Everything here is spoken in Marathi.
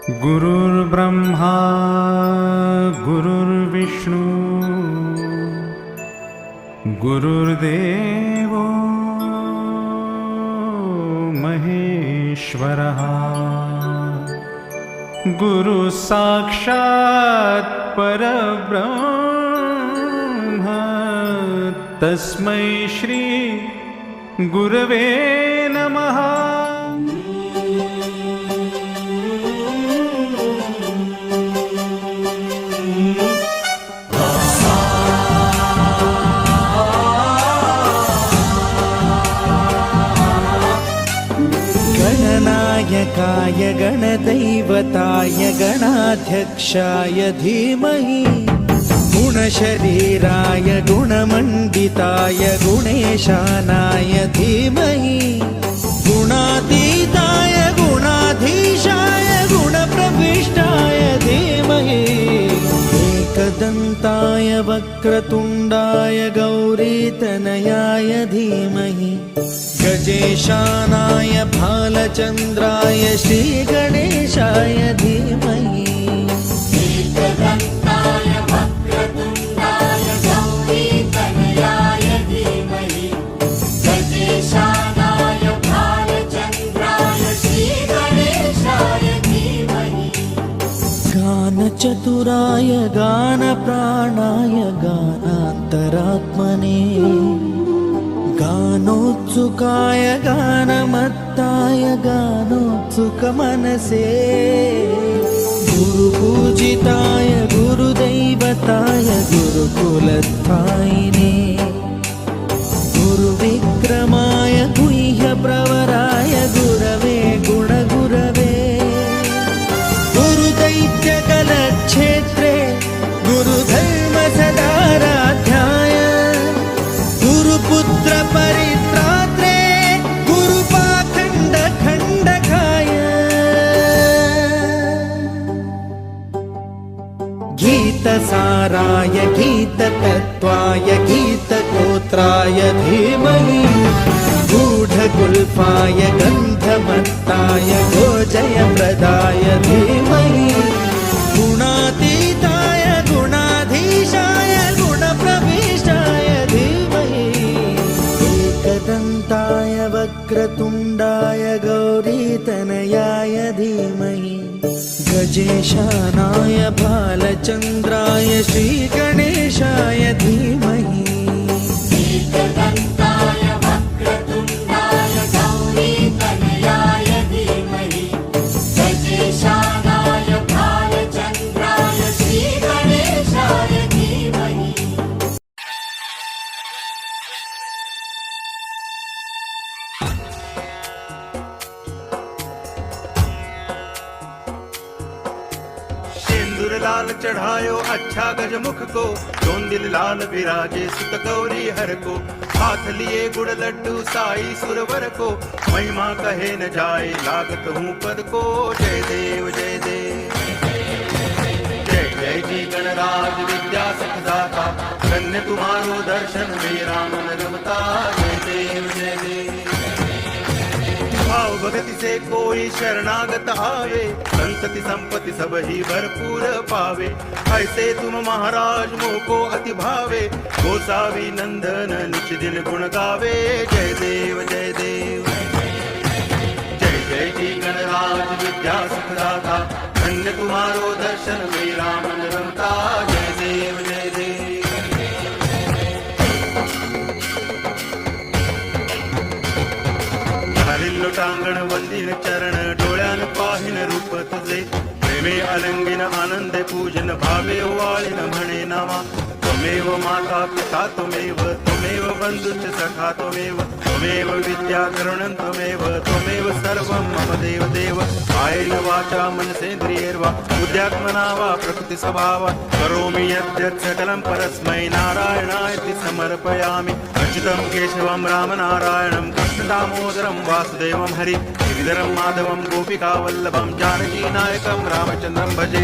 गुरुर्ब्रह्मा गुरुर्विष्णु गुरुर्देवो महेश्वरः गुरु साक्षात् परब्रह्म तस्मै श्री गुरवे नमः। गणनायकाय गणदैवताय गणाध्यक्षाय धीमहि गुणशरीराय गुणमण्डिताय गुणेशानाय धीमहि गुणातीताय गुणाधीशाय गुणप्रविष्टाय धीमहि एकदन्ताय वक्रतुण्डाय गौरीतनयाय धीमहि गजेशानाय भालचन्द्राय श्रीगणेशाय धीमहि एकदन्ताय वक्रतुण्डाय गौरीतनयाय धीमहि गजेशानाय भालचन्द्राय श्रीगणेशाय धीमहि गानचतुराय गानप्राणाय गानान्तरात्मने गानोत्सुकाय गानमत्ताय गानोत्सुकमनसे गुरुपूजिताय गुरुदैवताय गुरुकुलस्थायिने गुरुविक्रमाय गुह्यप्रवराय गुरवे गुणगुरवे गुरुदैत्यकलक्षेत्रे गुरुधर्मसदाराध्याय गुरुपुत्र परित्रात्रे गुरुपाखण्ड खण्डकाय गीतसाराय गीततत्त्वाय गीतगोत्राय धीमहि गूढगुल्फाय गन्धमत्ताय गोजयप्रदाय धीमहि गुणातीताय गुणाधीशाय गुणप्रविष्टाय धीमहि एकदन्ताय वक्रतुण्डाय गौरीतनयाय धीमहि गजेशानाय भालचन्द्राय श्रीगणेशाय धीमहि एकदन्ताय वक्रतुण्डाय गौरीतनयाय धीमहि गजेशानाय भालचन्द्राय श्रीगणेशाय धीमहि। सिंदूर लाल चढ़ायो अच्छा गजमुख को, दोन दिल लाल विराजे सुत गौरी हर को। हाथ लिए गुड़ लड्डू साई सुरवर को, महिमा कहे न जाए लागत हूँ पद को। जय देव जय देव जय जय जी गणराज विद्या सुखदाता, धन्य तुम्हारो दर्शन मेरा मन रमता। जय देव जय देव भाव भगति से कोई शरणागत आवे, संतति संपत्ति सब ही भरपूर पावे। ऐसे तुम महाराज मोह को अति भावे, गोसावी नंदन निच दिन गुण गावे। जय देव जय देव जय जय जी गणराज विद्या सुखदाता, धन्य तुम्हारो दर्शन मेरा मन रमता। जय देव जय देव लोटांगण वंदिन चरण, डोळ्यान पाहिन रूप तुझे। प्रेमे अलंगिन आनंद पूजन, भावे वाळिन म्हणे नामा। त्वमेव माता पिता त्वमेव, त्वमेव बंधुश्च सखा त्वमेव, त्वमेव विद्या करुणं त्वमेव, त्वमेव सर्वं मम देव देव। कायेन वाचा मनसेन्द्रियैर्वा बुद्ध्यात्मना वा प्रकृति स्वभावात् करोमि यद्यत् सकलं परस्मै नारायणायति समर्पयामि। अच्युतं केशवं रामनारायणं कृष्ण दामोदरं वासुदेवं हरि गिरिधरं माधवं गोपिकावल्लभं जानकीनायकं रामचन्द्रं भजे।